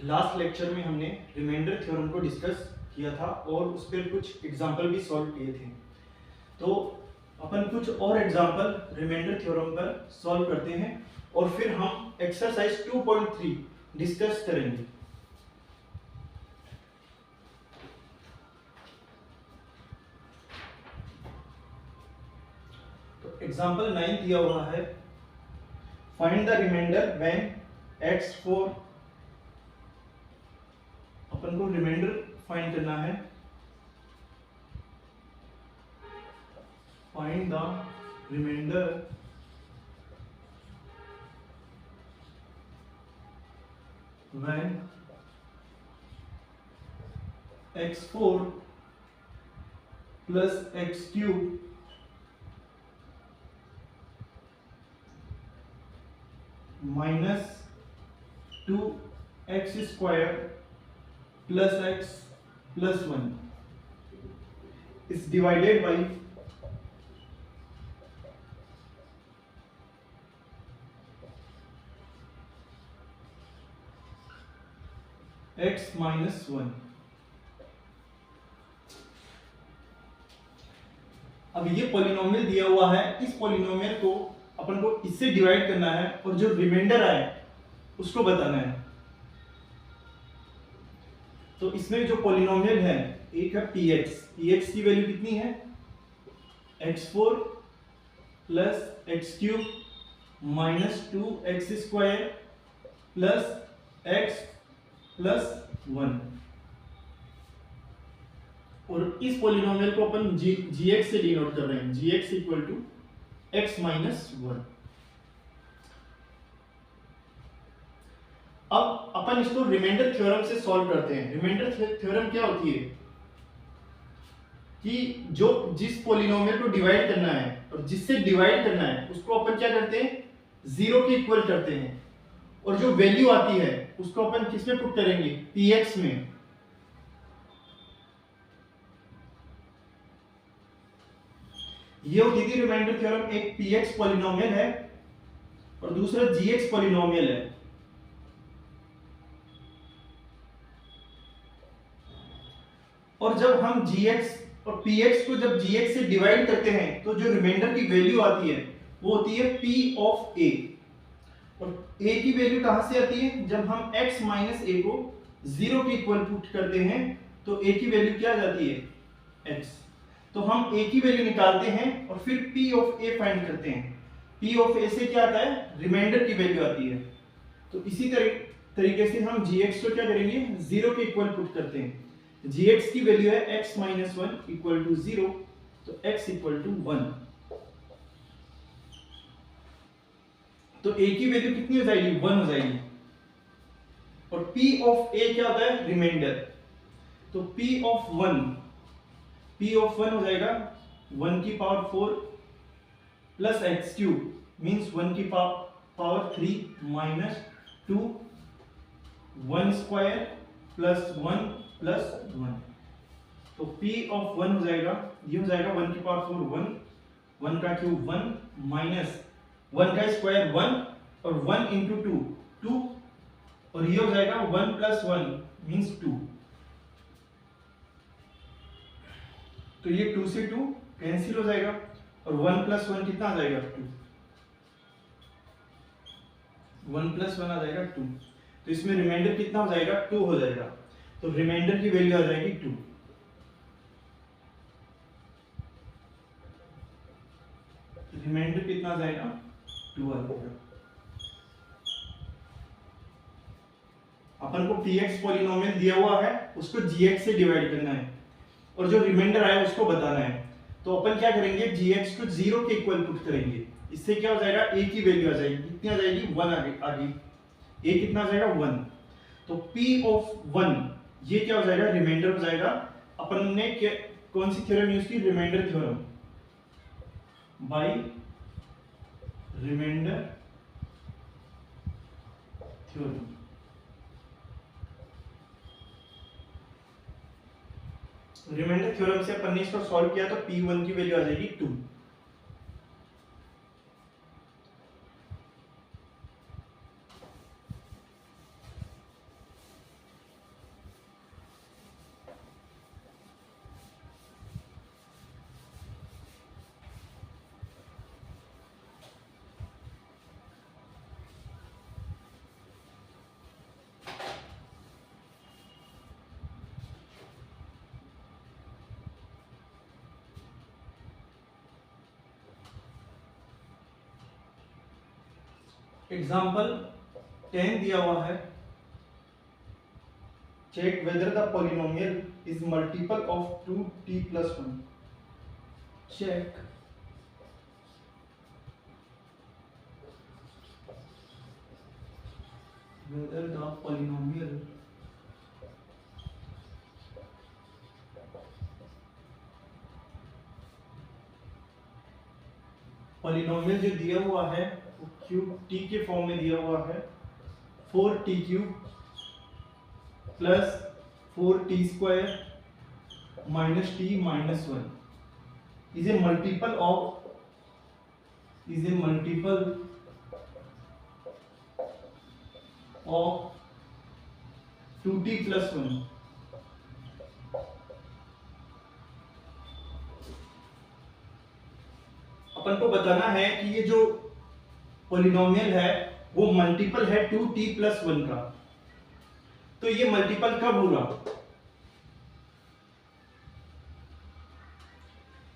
Last lecture में हमने remainder theorem को डिस्कस किया था और उस पर कुछ एग्जाम्पल भी सॉल्व किए थे। तो अपन कुछ और एग्जाम्पल रिमाइंडर थ्योरम पर सॉल्व करते हैं और फिर हम एक्सरसाइज 2.3 डिस्कस करेंगे। तो एग्जाम्पल 9 दिया हुआ है, find the remainder when x4। अपन को रिमाइंडर फाइंड करना है। Find the remainder when x4 plus x cube minus 2x square plus x plus 1 is divided by x minus 1। अब ये पॉलिनोमियल दिया हुआ है, इस पॉलिनोमियल को अपन को इससे डिवाइड करना है और जो रिमाइंडर आए उसको बताना है। तो इसमें जो पॉलिनोमियल है एक है px की वैल्यू कितनी है x4 plus x cube minus 2x square plus x plus 1। और इस पॉलिनोमियल को अपन gx से डिनोट कर रहे हैं, gx equal to x minus 1। अब अपन इसको रिमाइंडर थ्योरम से सॉल्व करते हैं। रिमाइंडर थ्योरम क्या होती है कि जो जिस पॉलिनोमियल को डिवाइड करना है और जिससे डिवाइड करना है उसको अपन क्या करते हैं, जीरो के इक्वल करते हैं और जो वैल्यू आती है उसको अपन किस में पुट करेंगे, px में। ये होती थी रिमाइंडर थ्योरम। एक px पॉलिनोमियल है और दूसरा gx पॉलिनोमियल है। और जब हम gx और px को जब gx से डिवाइड करते हैं तो जो रिमाइंडर की वैल्यू आती है वो होती है p ऑफ a। और a की वैल्यू कहां से आती है, जब हम x माइनस a को जीरो के इक्वल पुट करते हैं तो a की वैल्यू क्या आ जाती है, x। तो हम a की वैल्यू निकालते हैं और फिर p ऑफ a फाइंड करते हैं। p ऑफ a से क्या आता है, रिमाइंडर की वैल्यू आती है। तो इसी तरीके से हम gx को क्या करेंगे, जीरो के इक्वल पुट करते हैं। gx की वैल्यू है x माइनस 1 इक्वल टू 0, तो x इक्वल टू 1। तो a की वैल्यू कितनी हो जाएगी, 1 हो जाएगी। और p ऑफ a क्या होता है, रिमाइंडर। तो p ऑफ 1 हो जाएगा 1 की power 4 plus x cube means 1 की power 3 minus 2 1 square plus 1 plus 1। तो p ऑफ 1 हो जाएगा, ये हो जाएगा 1 की पावर 4 1, 1 का क्यूब 1 माइनस 1 का स्क्वायर 1 और 1 इंटू 2 और ये हो जाएगा 1 प्लस 1 मीन्स 2। तो ये 2 से 2 कैंसिल हो जाएगा और 1 प्लस 1 कितना आ जाएगा, 2। 1 प्लस 1 आ जाएगा 2। तो इसमें रिमाइंडर कितना हो जाएगा, 2 हो जाएगा। तो रिमाइंडर की वैल्यू आ जाएगी 2। रिमाइंडर कितना आ जाएगा, 2 आ जाएगा। अपन को px पॉलिनोमियल दिया हुआ है, उसको gx से डिवाइड करना है और जो रिमाइंडर आया उसको बताना है। तो अपन क्या करेंगे, gx को जीरो के इक्वल पुट करेंगे। इससे क्या हो जाएगा, a की वैल्यू आ जाएगी, कितनी आ जाएगी, 1 आ गई। a कितना आ जाएगा, 1। तो p ऑफ 1 ये क्या हो जाएगा, रिमाइंडर हो जाएगा। अपन ने कौन सी थ्योरम यूज की, remainder theorem. By remainder theorem. Remainder theorem से अपन ने इसको सॉल्व किया तो p1 की वैल्यू आ जाएगी 2। एग्जाम्पल 10 दिया हुआ है, check whether the polynomial is multiple of 2t+1। Check whether the polynomial जो दिया हुआ है वो क्यूब टी के फॉर्म में दिया हुआ है, 4t³ plus 4t² minus t minus 1 is a multiple of 2t+1। अपन को बताना है कि ये जो पॉलिनोमियल है वो मल्टीपल है 2t+1 का। तो ये मल्टीपल कब होगा?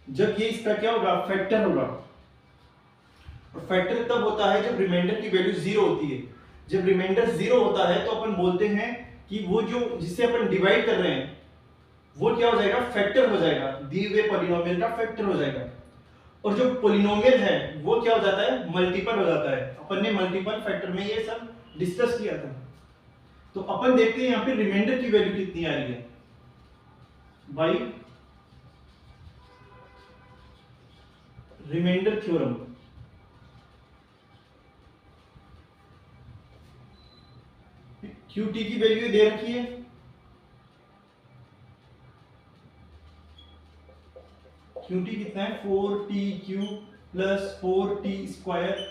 जब ये इसका क्या होगा, फैक्टर होगा। और फैक्टर तब होता है जब रिमाइंडर की वैल्यू 0 होती है। जब रिमाइंडर 0 होता है तो अपन बोलते हैं कि वो जो जिससे अपन डिवाइड कर रहे हैं वो क्या हो जाएगा, फैक्टर हो जाएगा, दिए हुए पॉलिनोमियल का फैक्टर हो जाएगा। और जो पॉलिनोमियल है वो क्या हो जाता है, मल्टीपल हो जाता है। अपन ने मल्टीपल फैक्टर में ये सब डिस्कस किया था। तो अपन देखते हैं यहाँ पे रिमाइंडर की वैल्यू कितनी आ रही है, बाय रिमाइंडर थ्योरम। QT की वैल्यू दे रखी है, QT कितना है, 4t³ plus 4t²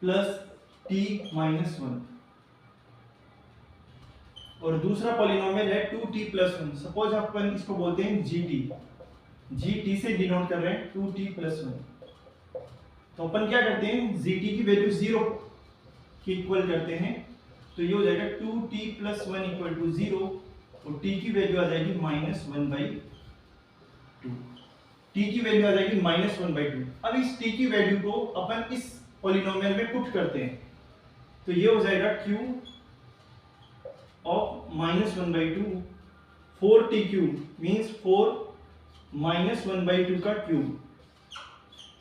plus t minus 1। और दूसरा पॉलिनोमियल है 2t+1। सपोज अपन इसको बोलते हैं GT से डिनोट कर रहे हैं 2t+1। तो अपन क्या करते हैं, GT की वैल्यू 0 की इक्वल करते हैं। तो ये हो जाएगा 2t+1 इक्वल टू 0 और t की वैल्यू आ जाएगी -1/2। t की वैल्यू आ जाएगी -1/2। अब इस t की वैल्यू को अपन इस पॉलिनोमियल में पुट करते हैं तो ये हो जाएगा q ऑफ -1/2। 4t³ मीन्स 4 -1/2 का क्यूब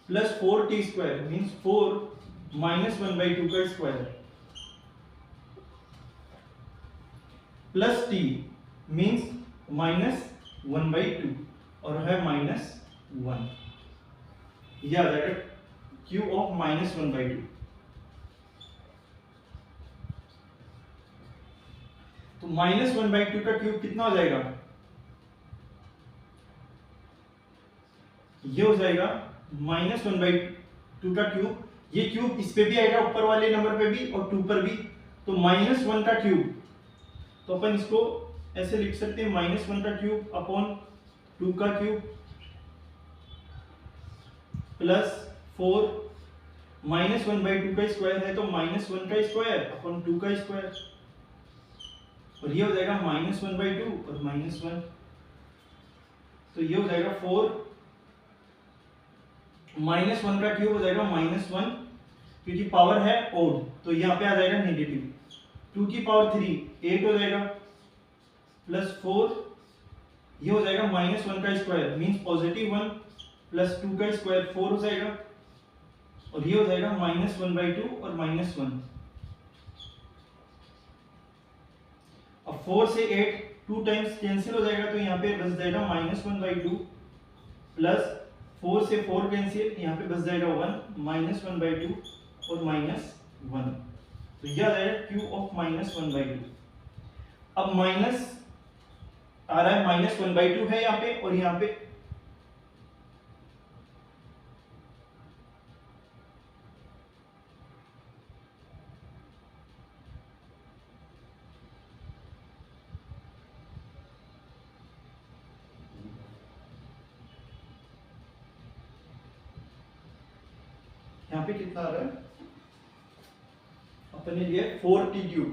प्लस 4t² मीन्स 4 -1/2 का स्क्वायर प्लस t मीन्स -1/2 और है -1। यह आ जाएगा q ऑफ -1/2। तो -1/2 का क्यूब कितना हो जाएगा, ये हो जाएगा -1/2 का क्यूब। ये क्यूब इस पे भी आएगा, ऊपर वाले नंबर पे भी और 2 पर भी। तो -1 का क्यूब, तो अपन इसको ऐसे लिख सकते हैं, -1 का क्यूब अपॉन 2 का क्यूब प्लस 4 -1/2 का स्क्वायर है तो -1 का स्क्वायर अपॉन 2 का स्क्वायर। और ये हो जाएगा -1/2 और -1। तो ये हो जाएगा 4 -1 का क्यूब हो जाएगा -1, क्योंकि पावर है ओड तो यहाँ पे आ जाएगा नेगेटिव। 2 की पावर 3 8 हो जाएगा प्लस 4, ये हो जाएगा -1 का स्क्वायर मीन्स पॉजिटिव 1 प्लस 2 का स्क्वायर 4 हो जाएगा और ये हो जाएगा -1/2 और -1। अब 4 से 8 2 टाइम्स कैंसिल हो जाएगा तो यहाँ पे बच जाएगा -1/2 प्लस 4 से 4 कैंसिल, यहाँ पे बच जाएगा 1 -1/2 और -1। तो यह आ जाएगा q ऑफ -1/2। अब माइनस आ रहा है, -1/2 है यहाँ पे और यहाँ पे कितना आ रहा है, अपने लिए 4t³।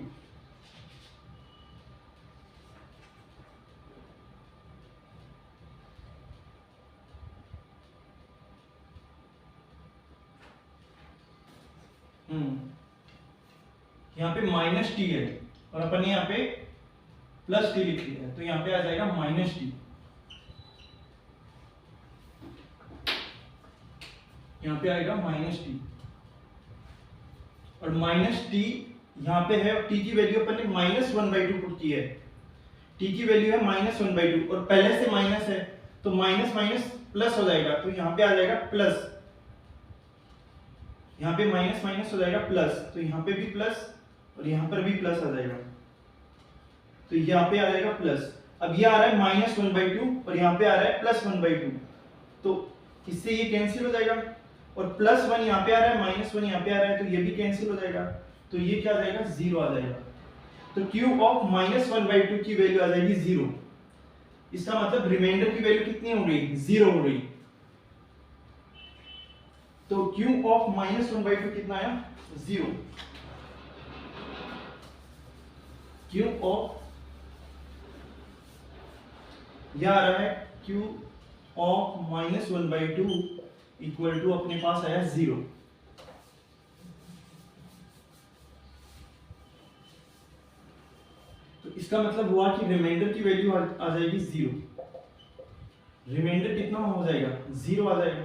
यहाँ पे माइनस टी है और अपन ने यहाँ पे प्लस टी लिख लिया है, तो यहाँ पे आ जाएगा माइनस टी। यहाँ पे आएगा माइनस टी, और माइनस टी यहाँ पे है, टी की वैल्यू अपन ने -1/2 पुट की है, टी की वैल्यू है -1/2 और पहले से माइनस है तो माइनस माइनस प्लस हो जाएगा, तो यहाँ पे आ जाएगा प्लस, यहाँ पे माइनस माइनस हो जाएगा प्लस, तो यहाँ पे भी प्लस और यहाँ पर भी प्लस आ जाएगा, तो यहाँ पे आ जाएगा प्लस। अब ये आ रहा है -1/2 और यहाँ पे आ रहा है +1/2, तो इससे ये कैंसिल हो जाएगा, और +1 यहाँ पे आ रहा है, -1 यहाँ पे आ रहा है, तो ये भी कैंसिल हो जाएगा, तो ये क्या आ जाएगा, 0 आ जाएगा। तो Q ऑफ -1/2 की वैल्यू आ जाएगी 0। इसका मतलब रिमाइंडर की वैल्यू कितनी हो गई, 0 हो गई। तो Q ऑफ -1/2 कितना आया, 0। Q ऑफ, यह आ रहा है Q ऑफ -1/2 इक्वल टू अपने पास आया 0। तो इसका मतलब हुआ कि रिमाइंडर की वैल्यू आ जाएगी 0। रिमाइंडर कितना हो जाएगा, 0 आ जाएगा।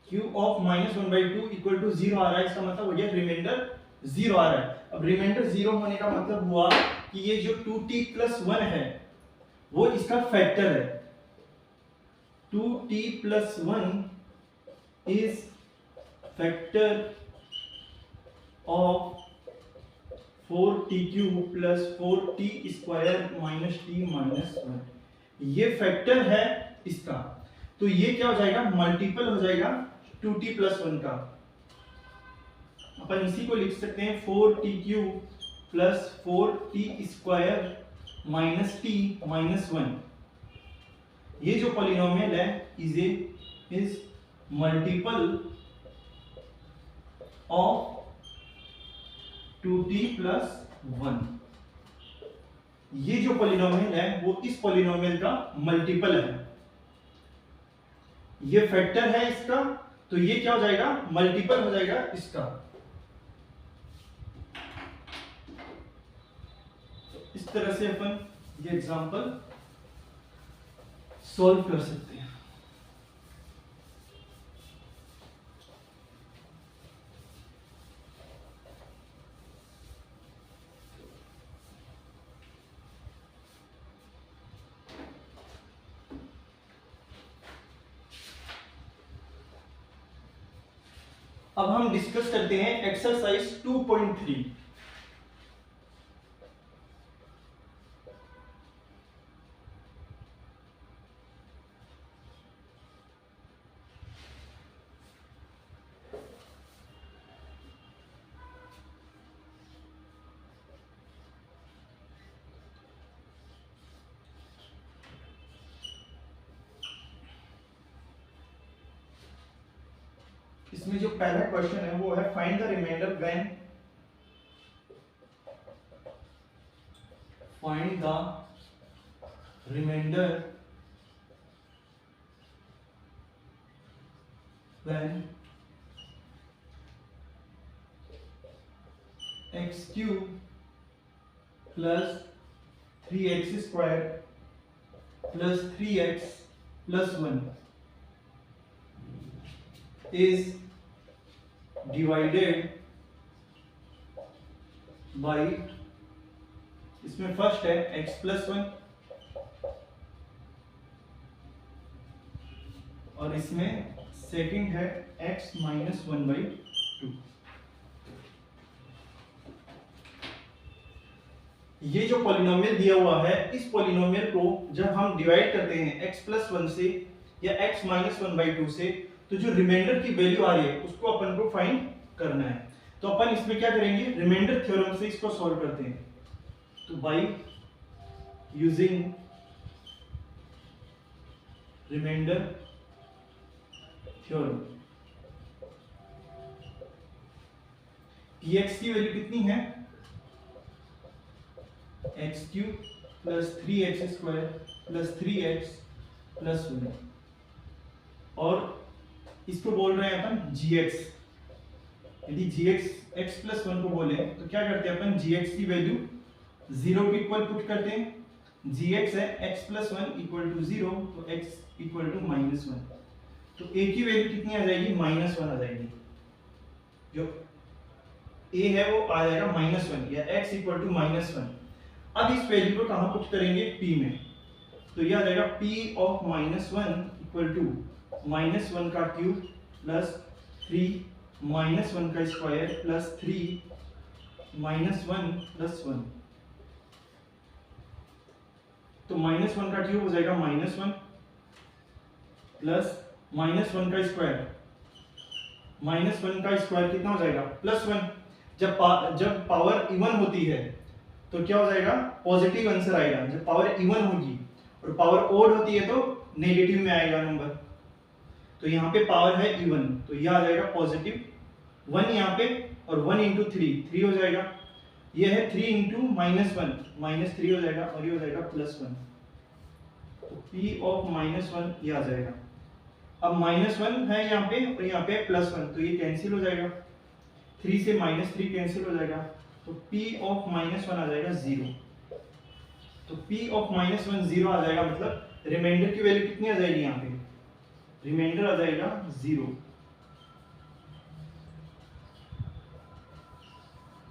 Q ऑफ -1/2 इक्वल टू 0 आ रहा है, इसका मतलब हो गया रिमाइंडर 0 आ रहा है। अब रिमाइंडर 0 होने का मतलब हुआ कि ये जो 2t+1 है वो इसका फैक्टर है। 2t+1 is factor of 4t³ + 4t² - t - 1। ये फैक्टर है इसका, तो ये क्या हो जाएगा, मल्टीपल हो जाएगा 2t+1 का। अपन इसी को लिख सकते हैं 4t³ + 4t² - t - 1। ये जो पॉलिनोमियल है इज मल्टीपल ऑफ 2t+1। ये जो पॉलिनोमियल है वो इस पॉलिनोमियल का मल्टीपल है, ये फैक्टर है इसका, तो ये क्या हो जाएगा, मल्टीपल हो जाएगा इसका। इस तरह से अपन ये एग्जांपल सॉल्व कर सकते हैं। अब हम डिस्कस करते हैं एक्सरसाइज 2.3। इसमें जो पहला क्वेश्चन है वो है find the remainder when, find the remainder when x³ + 3x² + 3x + 1 is divided by, इसमें फर्स्ट है x + 1 और इसमें सेकंड है x - 1/2। ये जो पॉलिनोमियल दिया हुआ है, इस पॉलिनोमियल को जब हम डिवाइड करते हैं x + 1 से या x - 1/2 से, तो जो रिमाइंडर की वैल्यू आ रही है उसको अपन को फाइंड करना है। तो अपन इसमें क्या करेंगे, रिमाइंडर थ्योरम से इसको सॉल्व करते हैं। तो by using remainder theorem, px की वैल्यू कितनी है, x³ + 3x² + 3x + 1 और इसको बोल रहे हैं अपन gx। यदि जी एक्स प्लस वन को बोले तो क्या करते हैं अपन, जी एक्स की वैल्यू 0 के इक्वल पुट करते हैं। जी एक्स है x plus one equal to 0, तो x equal to minus one. तो a की वैल्यू कितनी आ जाएगी, माइनस वन आ जाएगी। जो a है वो आ जाएगा माइनस वन, या x equal to minus one. अब इस वैल्यू को कहाँ पुट करेंगे, p में। तो यह आ जाएगा p of minus one equal to minus one का क्यूब प्लस 3 माइनस वन का square plus 3 minus one plus one. तो माइनस वन का क्यूब हो जाएगा minus one plus minus one का स्क्वायर, माइनस वन का स्क्वायर कितना हो जाएगा, प्लस वन। जब पावर इवन होती है तो क्या हो जाएगा, पॉजिटिव आंसर आएगा। जब पावर इवन होगी और पावर ओड होती है तो नेगेटिव में आएगा नंबर। तो यहाँ पे पावर है इवन, तो यह आ जाएगा पॉजिटिव वन यहाँ पे, और वन इंटू थ्री हो जाएगा। यह है 3 इंटू माइनस वन, माइनस 3 हो जाएगा, और ये हो जाएगा प्लस वन। तो p ऑफ माइनस वन ये आ जाएगा। अब माइनस वन है यहाँ पे और यहाँ पे प्लस वन, तो ये कैंसिल हो जाएगा, 3 से माइनस 3 कैंसिल हो जाएगा। तो p ऑफ माइनस वन आ जाएगा 0। तो p ऑफ माइनस वन 0 आ जाएगा, मतलब रिमाइंडर की वैल्यू कितनी आ जाएगी, यहाँ पे रिमाइंडर आ जाएगा 0।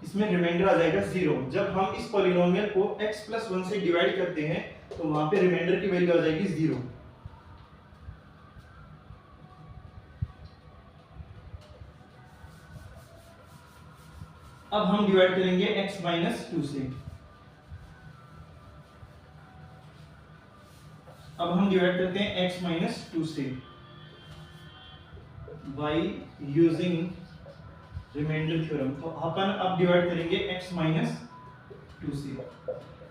इसमें रिमाइंडर आ जाएगा 0। जब हम इस पॉलिनोमियल को x प्लस वन से डिवाइड करते हैं तो वहां पे रिमाइंडर की वैल्यू आ जाएगी 0। अब हम डिवाइड करेंगे x माइनस टू से। अब हम डिवाइड करते हैं x माइनस टू से बाय यूजिंग रिमाइंडर थ्योरम। तो अपन अब डिवाइड करेंगे x माइनस टू से।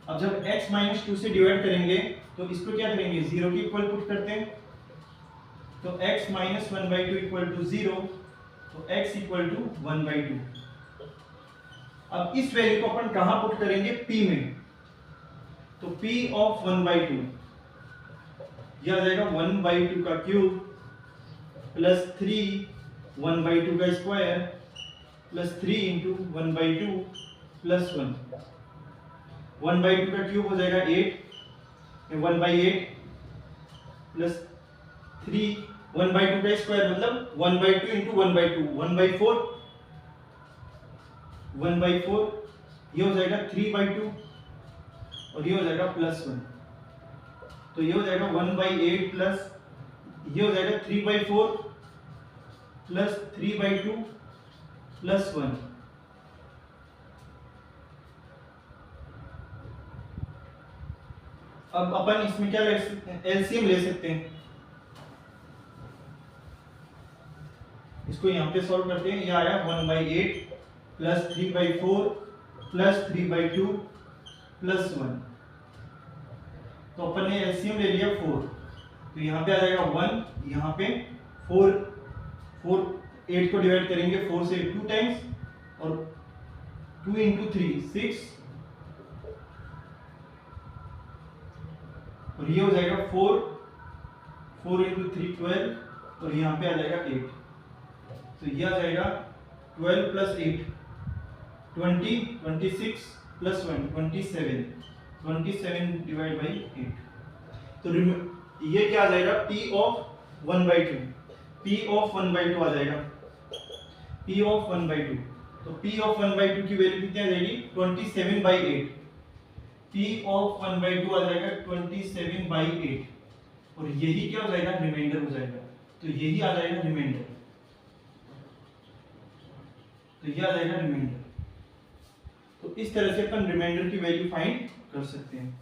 अब जब x माइनस टू से डिवाइड करेंगे तो इसको क्या करेंगे, 0 के इक्वल पुट करते हैं। तो x minus one by two equal to 0, तो x equal to one by two. अब इस वैल्यू को अपन कहां पुट करेंगे, p में। तो p of one by to यह आ जाएगा 1 बाई टू का क्यूब प्लस 3 1 बाई टू का square plus 3 into one by two plus 1। 1 by to का क्यूब हो जाएगा 8, 1 बाई 8 प्लस 3 1 बाई टू का स्क्वायर मतलब 1 by two into 1 by to 1 by 4, 1 by 4, ये हो जाएगा 3 बाई टू और ये हो जाएगा प्लस 1। तो ये हो जाएगा 1 बाई 8 प्लस ये हो जाएगा 3 by 4 plus 3 by two plus 1। अब अपन इसमें क्या ले सकते हैं, एलसीएम ले सकते हैं। इसको यहाँ पे सॉल्व करते हैं। ये आया 1 by 8 plus 3 by 4 plus 3 by 2 plus 1। तो अपन ने एलसीएम ले लिया 4, तो यहाँ पे आ जाएगा 1, यहाँ पे 4 8 को डिवाइड करेंगे 4 से 2 टाइम्स, और 2 इंटू 3 6, और ये हो जाएगा 4 इंटू 3 12, और यहाँ पे आ जाएगा 8। तो ये आ जाएगा 12 प्लस 8 20, 26 प्लस 1 27 डिवाइड बाई 8। तो ये क्या आ जाएगा, p of 1 by two, p of 1 by two आ जाएगा, p ऑफ 1 बाई टू। तो p ऑफ 1 बाई टू की वैल्यू कितनी आ जाएगी, 27 by 8। p of 1 by two आ जाएगा 27 बाई 8, और यही क्या हो जाएगा, रिमाइंडर हो जाएगा। तो यही आ जाएगा रिमाइंडर, तो यह आ जाएगा रिमाइंडर। तो इस तरह से अपन रिमाइंडर की वैल्यू फाइंड कर सकते हैं।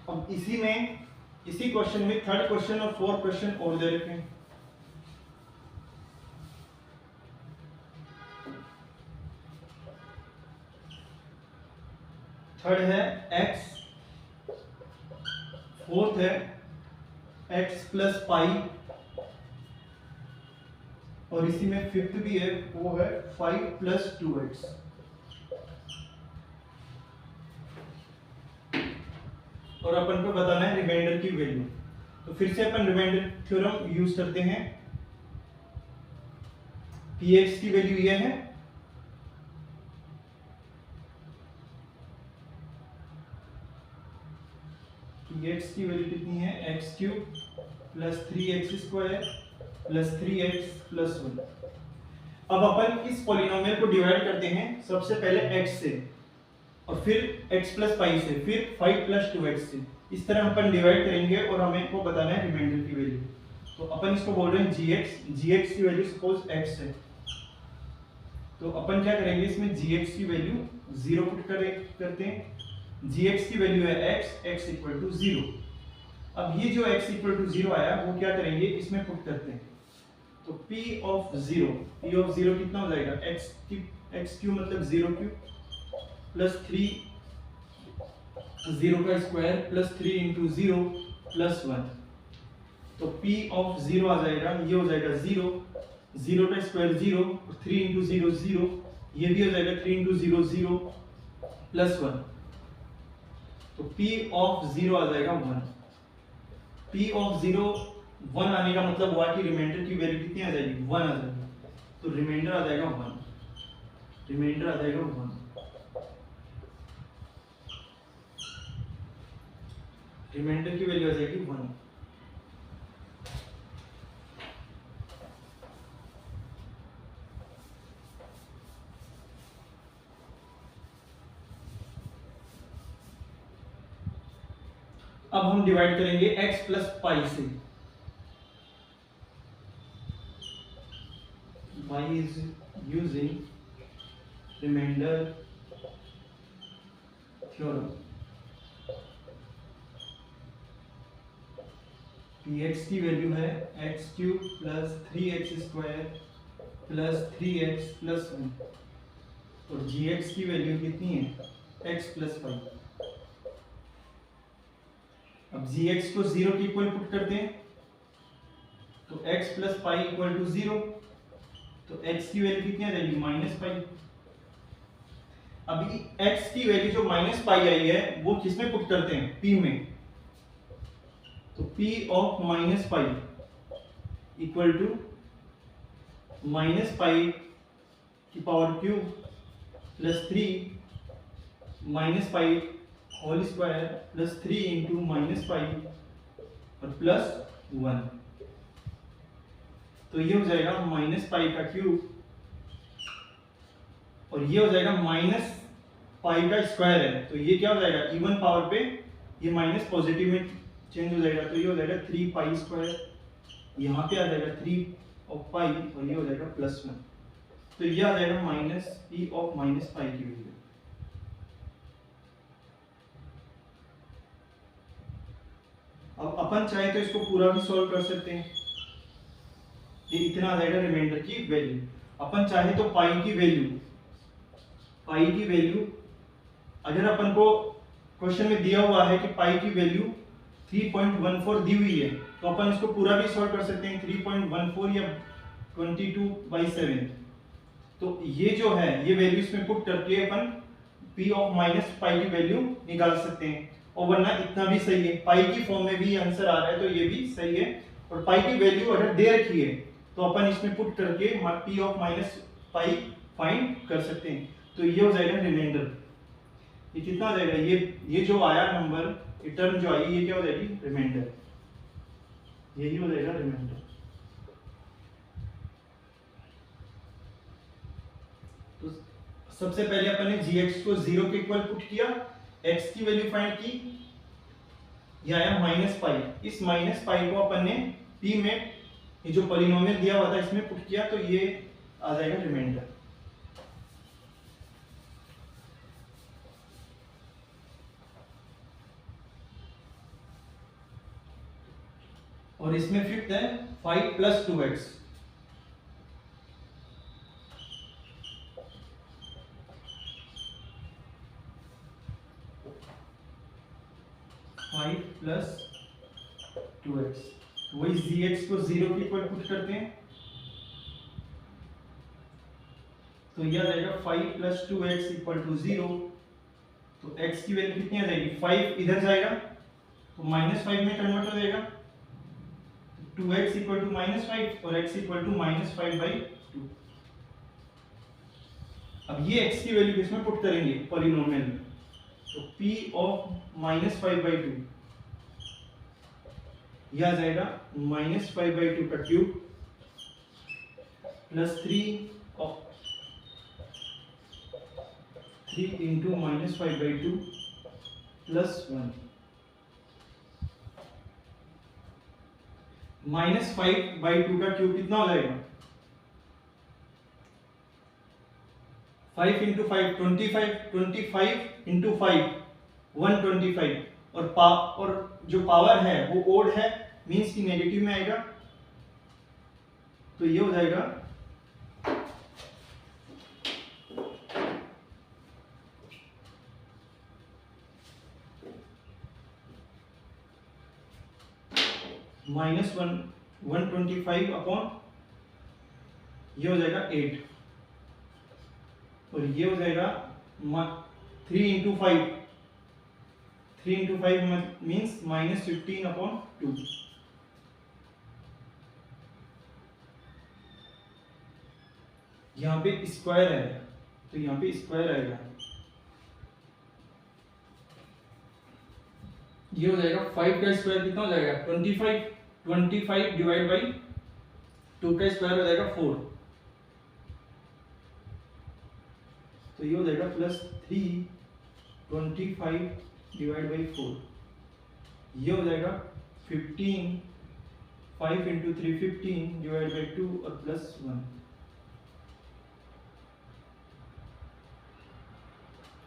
अब इसी क्वेश्चन में थर्ड क्वेश्चन और फोर्थ क्वेश्चन और दे रखे हैं। थर्ड है x, फोर्थ है x प्लस पाई और इसी में फिफ्थ भी है, वो है 5 + 2x। और अपन को बताना है रिमाइंडर की वैल्यू। तो फिर से अपन रिमाइंडर थ्योरम यूज करते हैं। px की वैल्यू ये है, px की वैल्यू कितनी है, x³ + 3x² + 3x + 1। अब अपन इस पॉलिनोमियल को डिवाइड करते हैं सबसे पहले x से, और फिर x + पाई से, फिर 5 + 2x से। इस तरह अपन डिवाइड करेंगे और हमें को बताना है रिमाइंडर की वैल्यू। तो अपन इसको बोल रहे हैं gx की वैल्यू सपोज x है, तो अपन क्या करेंगे, इसमें gx की वैल्यू 0 पुट करते हैं। gx की वैल्यू है x = 0। अब ये जो x = 0 आया वो क्या करेंगे, इसमें पुट करते हैं। तो p of 0 कितना हो जाएगा, x³ मतलब 0³ + 3 0 का स्क्वायर + 3 × 0 + 1। तो p of 0 आ जाएगा, ये हो जाएगा 0 का स्क्वायर 0, 3 × 0 0, ये भी हो जाएगा 3 × 0 0 + 1। तो p of 0 आ जाएगा 1। p of 0 1 आने का मतलब हुआ कि रिमाइंडर की वैल्यू कितनी आ जाएगी, 1 आ जाएगी। तो रिमाइंडर आ जाएगा 1, रिमाइंडर आ जाएगा 1, रिमाइंडर की वैल्यू आ जाएगी 1। अब हम डिवाइड करेंगे x + पाई से। y is using remainder theorem। px की वैल्यू है x³ + 3x² + 3x + 1, और gx की वैल्यू कितनी है, x + पाई। अब gx को 0 के इक्वल पुट करते हैं, तो x + पाई = 0, तो x की वैल्यू कितनी आ जाएगी, -पाई। अभी x की वैल्यू जो -पाई आई है वो किसमें पुट करते हैं, p में। तो p of -पाई = -पाई³ + 3 -पाई² + 3 × -पाई और +1। तो ये हो जाएगा -पाई³ और ये हो जाएगा -पाई² है, तो ये क्या हो जाएगा, इवन पावर पे ये माइनस पॉजिटिव में चेंज हो जाएगा। तो ये हो जाएगा 3π², यहाँ पे आ जाएगा 3 of पाई और ये हो जाएगा +1। तो ये आ जाएगा -p of -पाई की वैल्यू। अब अपन चाहे तो इसको पूरा भी सॉल्व कर सकते हैं, ये इतना आ जाएगा रिमाइंडर की वैल्यू। अपन चाहे तो पाई की वैल्यू अगर अपन को क्वेश्चन में दिया हुआ है कि पाई की वैल्यू 3.14 दी हुई है, तो अपन इसको पूरा भी सॉल्व कर सकते हैं, 3.14 या 22/7। तो ये जो है ये वैल्यू इसमें पुट करके अपन p of -पाई की वैल्यू निकाल सकते हैं। और वरना इतना भी सही है, पाई की फॉर्म में भी आंसर आ रहा है तो ये भी सही है। और पाई की वैल्यू अगर दे रखी है तो अपन इसमें पुट करके p of -पाई फाइंड कर सकते हैं। तो ये हो जाएगा रिमाइंडर। ये कितना आ जाएगा, ये जो आया नंबर, ये टर्म जो आई, ये क्या हो जाएगी, रिमाइंडर। यही हो जाएगा रिमाइंडर। तो सबसे पहले अपन ने gx को 0 के इक्वल पुट किया, x की वैल्यू फाइंड की, ये आया -पाई। इस -पाई को अपन ने p में ये जो पॉलिनोमियल दिया हुआ था इसमें पुट किया, तो ये आ जाएगा रिमाइंडर। और इसमें फिफ्थ है 5 + 2x। वही gx को 0 के इक्वल पुट करते हैं, तो यह आ जाएगा 5 + 2x = 0। तो x की वैल्यू कितनी आ जाएगी, 5 इधर जाएगा तो -5 में कन्वर्ट हो जाएगा, 2x = -5 और x = -5/2। अब ये x की वैल्यू किसमें पुट करेंगे, पॉलिनोमियल में। तो p of -5/2 यह आ जाएगा -5/2 का क्यूब प्लस 3 into -5/2 प्लस 1। -5/2 का क्यूब कितना हो जाएगा, 5 × 5 25, 25 × 5 125, और जो पावर है वो ओड है, मींस कि नेगेटिव में आएगा। तो ये हो जाएगा -125 अपॉन ये हो जाएगा 8, और ये हो जाएगा 3 × 5, 3 × 5 मीन्स -15/2। यहाँ पे स्क्वायर है तो यहाँ पे स्क्वायर आएगा, ये हो जाएगा 5 का स्क्वायर कितना हो जाएगा 25, 25 डिवाइड बाई 2 का स्क्वायर हो जाएगा 4। तो ये हो जाएगा +3 25 डिवाइड बाई 4, ये हो जाएगा 15, 5 × 3 15 डिवाइड बाई 2 और plus 1,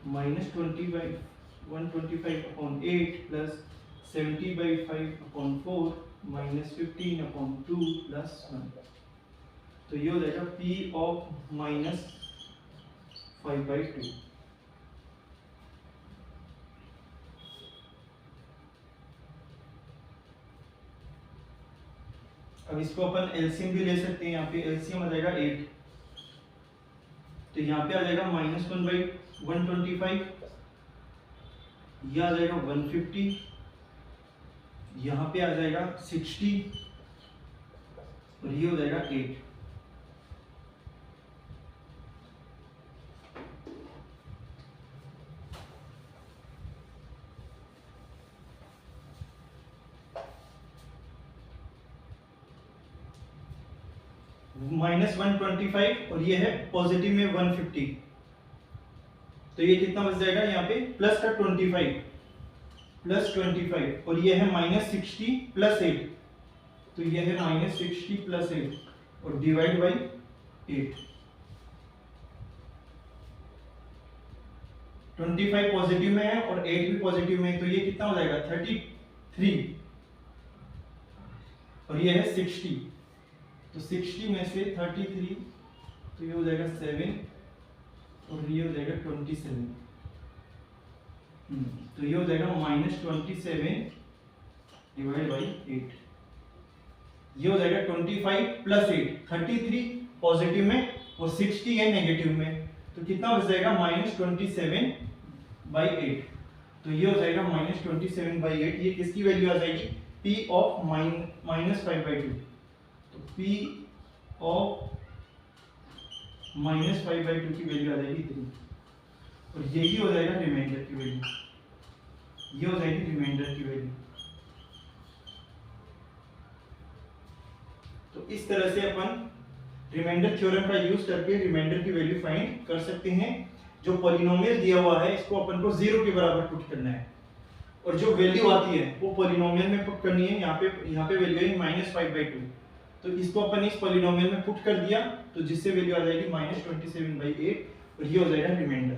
-20/125 upon 8 plus 70/5 upon 4 -15/2 plus 1। तो ये हो जाएगा P of -5/2। अब इसको अपन एलसीएम भी ले सकते हैं, यहाँ पे एलसीएम आ जाएगा 8, तो यहाँ पे आ जाएगा -1/125, यह आ जाएगा 150, यहाँ पे आ जाएगा 60 और ये हो जाएगा 8। -125 और ये है पॉजिटिव में 150, तो ये कितना बच जाएगा यहाँ पे प्लस का 25 और ये है -60 + 8, तो ये है -60 + 8 और डिवाइड बाई 8। 25 पॉजिटिव में है और 8 भी पॉजिटिव में है, तो ये कितना हो जाएगा 33 और ये है 60, तो 60 में से 33 तो ये हो जाएगा 7 और ये हो जाएगा 27। तो ये हो जाएगा -27 डिवाइड बाई 8, ये हो जाएगा 25 + 8, 33 पॉजिटिव में और 60 है नेगेटिव में, तो कितना बच जाएगा -27/8। तो ये हो जाएगा -27/8, ये किसकी वैल्यू आ जाएगी, P of -5/2। तो P of -5/2 की वैल्यू आ जाएगी 3, और यही हो जाएगा रिमाइंडर की वैल्यू, ये हो जाएगी रिमाइंडर की वैल्यू। तो इस तरह से अपन रिमाइंडर थ्योरम का यूज करके रिमाइंडर की वैल्यू फाइंड कर सकते हैं। जो पॉलिनोमियल दिया हुआ है इसको अपन को 0 के बराबर पुट करना है, और जो वैल्यू आती है वो पॉलिनोमियल में पुट करनी है। यहाँ पे वैल्यू है -5/2, तो इसको अपन इस पॉलिनोमियल में पुट कर दिया, तो जिससे वैल्यू आ जाएगी -27/8 और ये हो जाएगा रिमाइंडर।